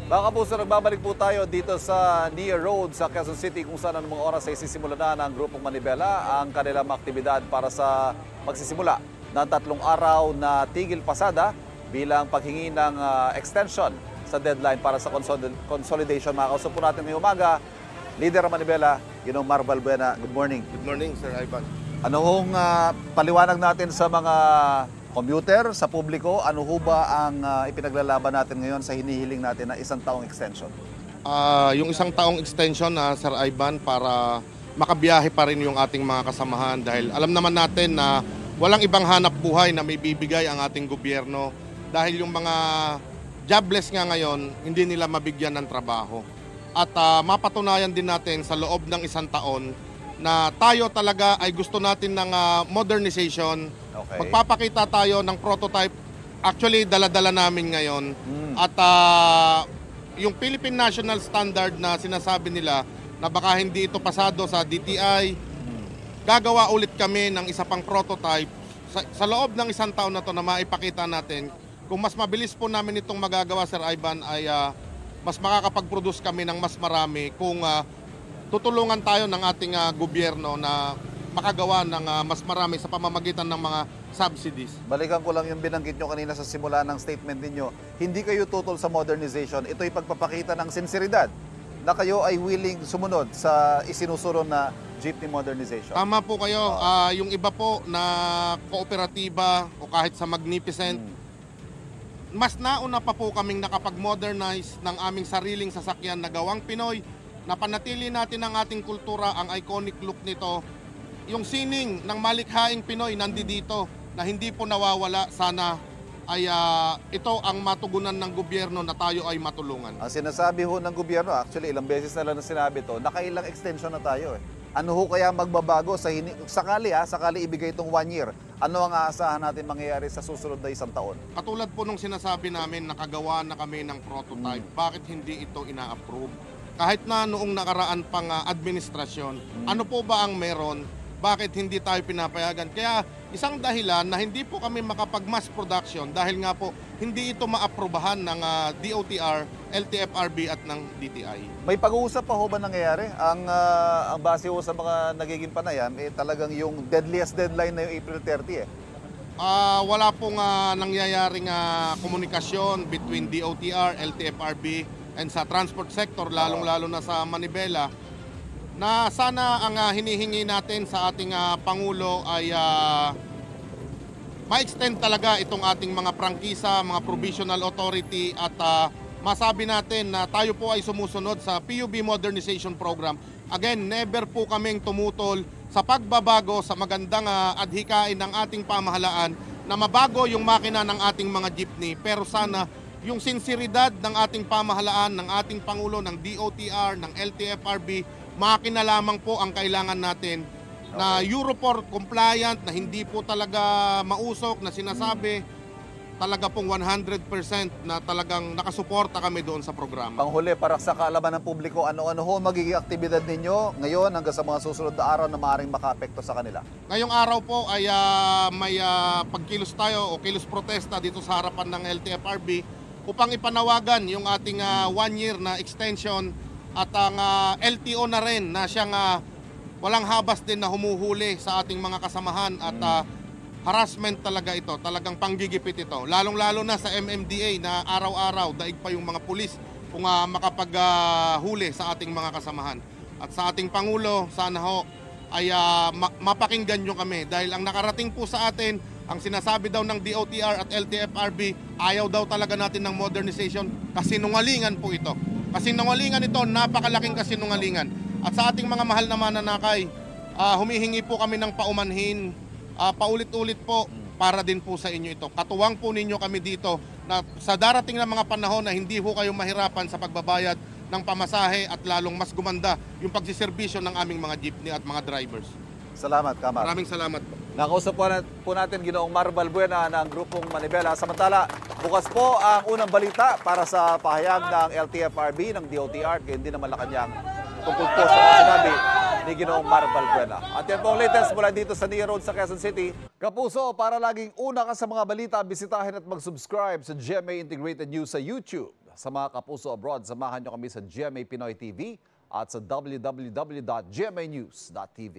Mga kapuso, nagbabalik po tayo dito sa Nia Road sa Quezon City kung saan anumang oras ay sisimula na ng Grupong Manibela ang kanilang mga aktibidad para sa magsisimula ng 3 araw na tigil pasada bilang paghingi ng extension sa deadline para sa consolidation. Mga kausap po natin ngayong umaga, Leader ng Manibela, Ginoong Mar Balbuena. Good morning. Good morning, Sir Ivan. Ano hong paliwanag natin sa mga commuter, sa publiko, ano ho ba ang ipinaglalaban natin ngayon sa hinihiling natin na 1 taong extension? Yung 1 taong extension na Sir Ivan para makabiyahe pa rin yung ating mga kasamahan dahil alam naman natin na walang ibang hanap buhay na may bibigay ang ating gobyerno dahil yung mga jobless nga ngayon hindi nila mabigyan ng trabaho. At mapatunayan din natin sa loob ng 1 taon na tayo talaga ay gusto natin ng modernization. Okay. Magpapakita tayo ng prototype. Actually, dala-dala namin ngayon. At yung Philippine National Standard na sinasabi nila na baka hindi ito pasado sa DTI, gagawa ulit kami ng isa pang prototype sa loob ng 1 taon na to na maipakita natin. Kung mas mabilis po namin itong magagawa, Sir Ivan, ay mas makakapag-produce kami ng mas marami kung tutulungan tayo ng ating gobyerno na makagawa ng mas marami sa pamamagitan ng mga subsidies. Balikan ko lang yung binanggit nyo kanina sa simula ng statement ninyo. Hindi kayo tutol sa modernization. Ito'y pagpapakita ng sinseridad na kayo ay willing sumunod sa isinusulong na jeepney modernization. Tama po kayo. Yung iba po na kooperatiba o kahit sa Magnificent, mas nauna pa po kaming nakapag-modernize ng aming sariling sasakyan na gawang Pinoy. Napanatili natin ang ating kultura, ang iconic look nito. Yung sining ng malikhaing Pinoy nandito na hindi po nawawala. Sana ay ito ang matugunan ng gobyerno na tayo ay matulungan. Ang sinasabi ho ng gobyerno, actually ilang beses na lang na sinabi to, nakailang extension na tayo eh. Ano ho kaya magbabago sa sakali ibigay itong 1 year? Ano ang aasahan natin mangyayari sa susunod na 1 taon? Katulad po nung sinasabi namin, nakagawa na kami ng prototype. Bakit hindi ito ina-approve? Kahit na noong nakaraan pang administrasyon, ano po ba ang meron? Bakit hindi tayo pinapayagan? Kaya isang dahilan na hindi po kami makapag-mass production dahil nga po hindi ito maaprubahan ng DOTR, LTFRB at ng DTI. May pag-uusap pa ho ba nangyayari? Ang base ho sa mga nagiging panayam, talagang yung deadliest deadline na yung April 30 eh. Wala pong nangyayaring komunikasyon between DOTR, LTFRB and sa transport sector, lalong-lalo na sa Manibela, na sana ang hinihingi natin sa ating Pangulo ay ma-extend talaga itong ating mga prangkisa, mga provisional authority at masabi natin na tayo po ay sumusunod sa PUB Modernization Program. Again, never po kaming tumutol sa pagbabago sa magandang adhikain ng ating pamahalaan na mabago yung makina ng ating mga jeepney, pero sana yung sinseridad ng ating pamahalaan, ng ating Pangulo, ng DOTR, ng LTFRB, makina lamang po ang kailangan natin na Euro 4 compliant, na hindi po talaga mausok na sinasabi, talaga pong 100% na talagang nakasuporta kami doon sa programa. Panghuli, para sa kaalaman ng publiko, ano-ano ho magiging aktibidad ninyo ngayon hanggang sa mga susunod na araw na maaaring makaapekto sa kanila? Ngayong araw po ay may pagkilos tayo o kilos protesta dito sa harapan ng LTFRB upang ipanawagan yung ating 1 year na extension at ang LTO na rin na siyang walang habas din na humuhuli sa ating mga kasamahan at harassment talaga ito, talagang panggigipit ito. Lalong-lalo na sa MMDA na araw-araw daig pa yung mga pulis kung makapaghuli sa ating mga kasamahan. At sa ating Pangulo, sana ho ay mapakinggan nyo kami dahil ang nakarating po sa atin, ang sinasabi daw ng DOTR at LTFRB, ayaw daw talaga natin ng modernization, kasinungalingan po ito. Kasinungalingan ito, napakalaking kasinungalingan. At sa ating mga mahal na mananakay, humihingi po kami ng paumanhin, paulit-ulit po para din po sa inyo ito. Katuwang po ninyo kami dito na sa darating na mga panahon na hindi po kayo mahirapan sa pagbabayad ng pamasahe at lalong mas gumanda yung pagsiservisyo ng aming mga jeepney at mga drivers. Salamat, Kamar. Maraming salamat po. Nakausap po natin Ginoong Mar Balbuena ng Grupong Manibela. Samantala, bukas po ang unang balita para sa pahayag ng LTFRB, ng DOTR, kaya hindi na Malacanang tungkol po sa mga sinabi ni Ginoong Mar Balbuena. At yan po ang latest mula dito sa Nia Road sa Quezon City. Kapuso, para laging una ka sa mga balita, bisitahin at mag-subscribe sa GMA Integrated News sa YouTube. Sa mga kapuso abroad, samahan nyo kami sa GMA Pinoy TV at sa www.gmanews.tv.